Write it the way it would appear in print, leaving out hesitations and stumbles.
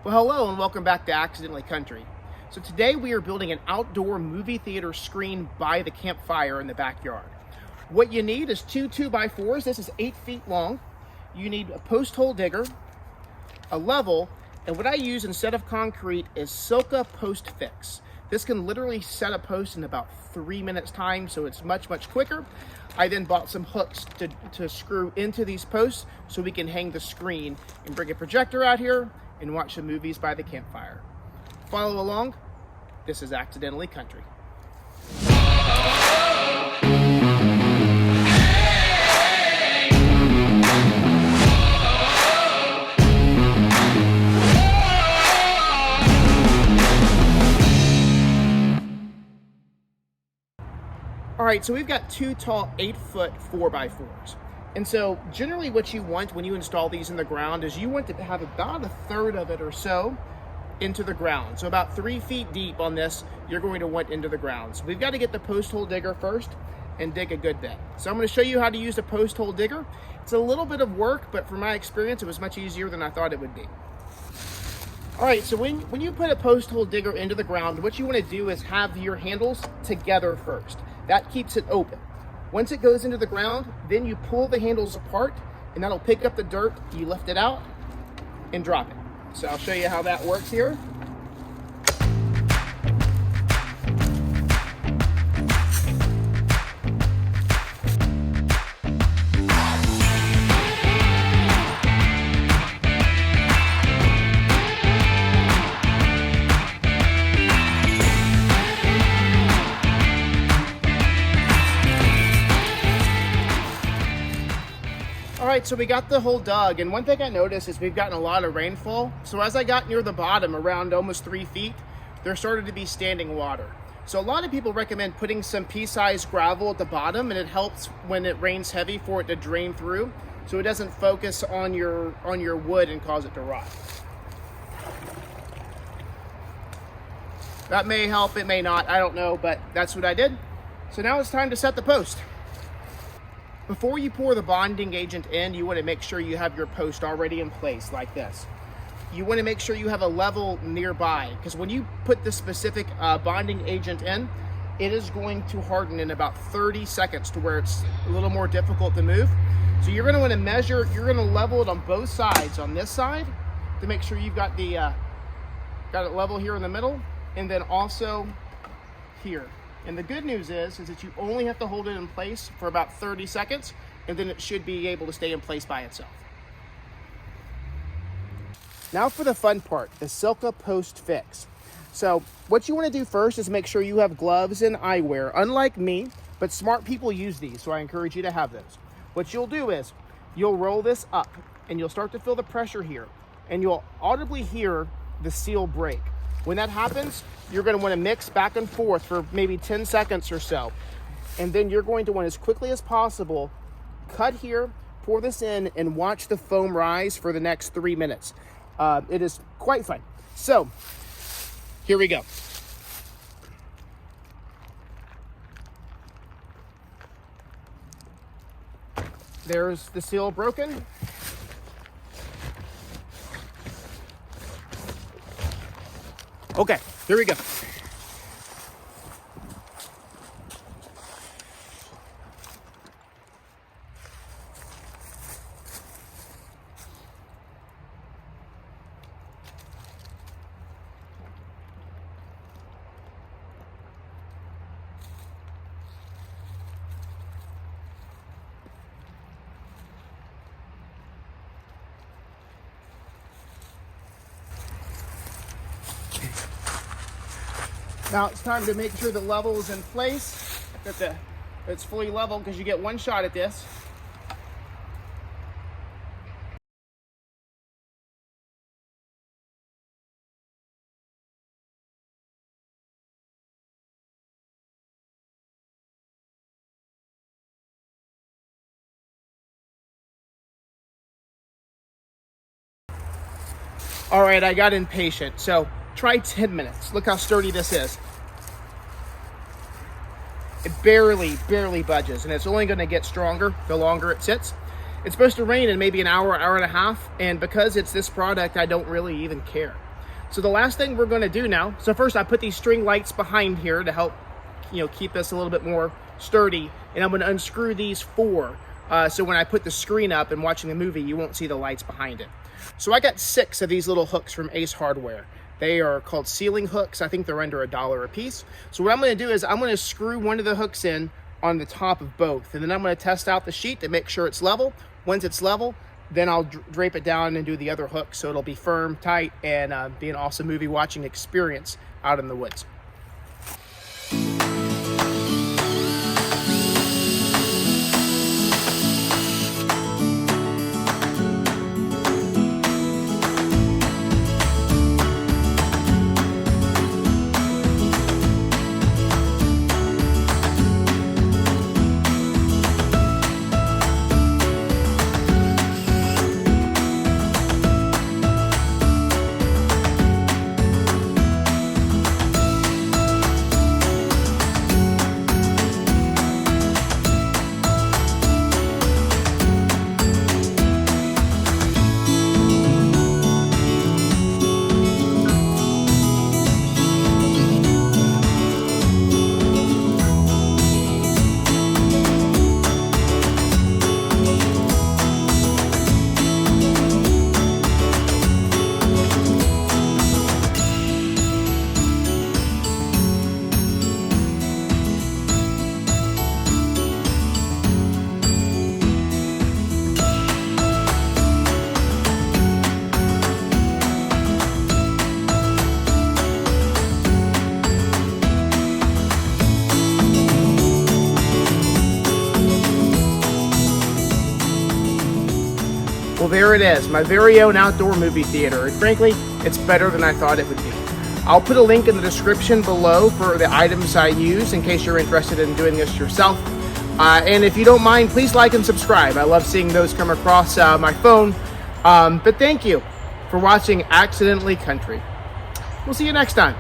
Well, hello and welcome back to Accidentally Country. So today we are building an outdoor movie theater screen by the campfire in the backyard. What you need is two 2x4s. This is 8 feet long. You need a post hole digger, a level, and what I use instead of concrete is Silca post fix. This can literally set a post in about 3 minutes time, so it's much quicker. I then bought some hooks to screw into these posts so we can hang the screen and bring a projector out here and watch the movies by the campfire. Follow along. This is Accidentally Country. All right, so we've got two tall 8-foot 4x4s. And so generally what you want when you install these in the ground is you want to have about a third of it or so into the ground. So about 3 feet deep on this, you're going to want into the ground. So we've got to get the post hole digger first and dig a good bit. So I'm going to show you how to use the post hole digger. It's a little bit of work, but from my experience, it was much easier than I thought it would be. All right, so when you put a post hole digger into the ground, what you want to do is have your handles together first. That keeps it open. Once it goes into the ground, then you pull the handles apart and that'll pick up the dirt. You lift it out and drop it. So I'll show you how that works here. All right, so we got the hole dug, and one thing I noticed is we've gotten a lot of rainfall. So as I got near the bottom, around almost 3 feet, there started to be standing water. So a lot of people recommend putting some pea-sized gravel at the bottom, and it helps when it rains heavy for it to drain through, so it doesn't focus on your wood and cause it to rot. That may help, it may not, I don't know, but that's what I did. So now it's time to set the post. Before you pour the bonding agent in, you want to make sure you have your post already in place like this. You want to make sure you have a level nearby, because when you put the specific bonding agent in, it is going to harden in about 30 seconds to where it's a little more difficult to move. So you're going to want to measure, you're going to level it on both sides. On this side, to make sure you've got got it level here in the middle, and then also here. And the good news is that you only have to hold it in place for about 30 seconds, and then it should be able to stay in place by itself. Now for the fun part, the Silca post fix. So what you want to do first is make sure you have gloves and eyewear, unlike me, but smart people use these, so I encourage you to have those. What you'll do is you'll roll this up, and you'll start to feel the pressure here, and you'll audibly hear the seal break. When that happens, you're going to want to mix back and forth for maybe 10 seconds or so. And then you're going to want, as quickly as possible, cut here, pour this in, and watch the foam rise for the next 3 minutes. It is quite fun. So, here we go. There's the seal broken. Okay, here we go. Now it's time to make sure the level is in place, that it's fully level, because you get one shot at this. All right, I got impatient, so try 10 minutes. Look how sturdy this is. It barely budges, and it's only going to get stronger the longer it sits. It's supposed to rain in maybe an hour, hour and a half, and because it's this product, I don't really even care. So the last thing we're going to do now, so first I put these string lights behind here to help, keep this a little bit more sturdy. And I'm going to unscrew these 4. So when I put the screen up and watching the movie, you won't see the lights behind it. So I got 6 of these little hooks from Ace Hardware. They are called ceiling hooks. I think they're under $1 a piece. So what I'm going to do is I'm going to screw one of the hooks in on the top of both. And then I'm going to test out the sheet to make sure it's level. Once it's level, then I'll drape it down and do the other hook so it'll be firm, tight, and be an awesome movie watching experience out in the woods. Well, there it is, my very own outdoor movie theater, and frankly, it's better than I thought it would be. I'll put a link in the description below for the items I use in case you're interested in doing this yourself. And if you don't mind, please like and subscribe. I love seeing those come across my phone. But thank you for watching Accidentally Country. We'll see you next time.